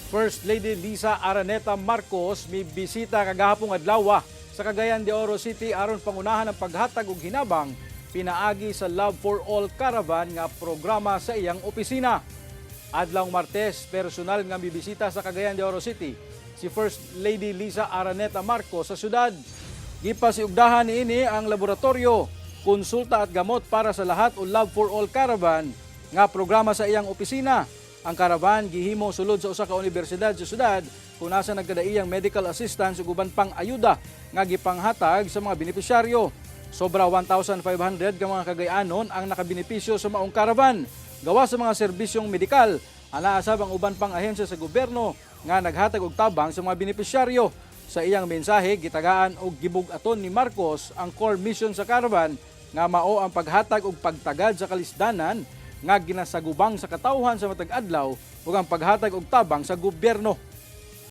First Lady Lisa Araneta Marcos may bisita kagahapong adlaw sa Cagayan de Oro City aron pangunahan ang paghatag og hinabang pinaagi sa Love for All Caravan nga programa sa iyang opisina. Adlawng Martes, personal nga bibisita sa Cagayan de Oro City si First Lady Lisa Araneta Marcos sa syudad. Gipasiugdahan niini ang laboratorio, konsulta at gamot para sa lahat o Love for All Caravan nga programa sa iyang opisina. Ang caravan gihimo sulod sa usa ka universidad sa syudad kung nasa nagkadaiyang medical assistance ug uban pang ayuda nga gipanghatag sa mga benepisyaryo. Sobra 1,500 ka mga Cagayanon ang nakabenepisyo sa maong caravan. Gawa sa mga serbisyong medikal, anaasab ang uban pang ahensya sa gobyerno nga naghatag og tabang sa mga benepisyaryo. Sa iyang mensahe, gitagaan og gibug-aton ni Marcos ang core mission sa caravan nga mao ang paghatag og pagtagad sa kalisdanan nga ginasagubang sa katawhan sa matag adlaw ug ang paghatag og tabang sa gobyerno.